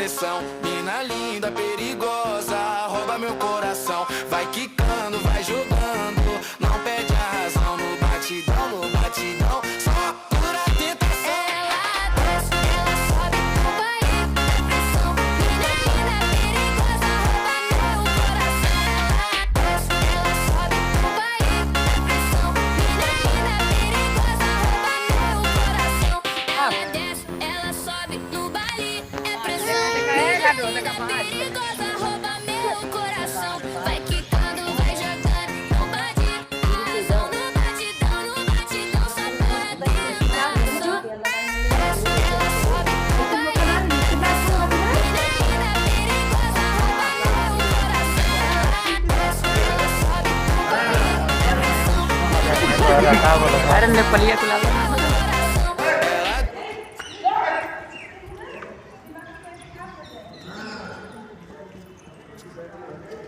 pressão. Mina linda, perigosa, rouba meu coração. Vai quicando, vai jogando, não perde a razão. No batidão, só pura tentação. Ela desce, ela sobe no baile da pressão. Mina linda, perigosa, rouba meu coração. Ela desce, ela sobe no baile da pressão. Mina linda, perigosa, rouba meu coração. Ela desce, ela sobe no baile, é pressão. Mina linda, perigosa, rouba meu coração. Vai quicando, vai jogando, não bate razão. No batidão, só pura tentação. Desce, ela sobe no baile da pressão. Mina linda, perigosa, rouba meu coração. Desce, ela sobe no baile da pressão. Ahora me ponía a tu lado. Ela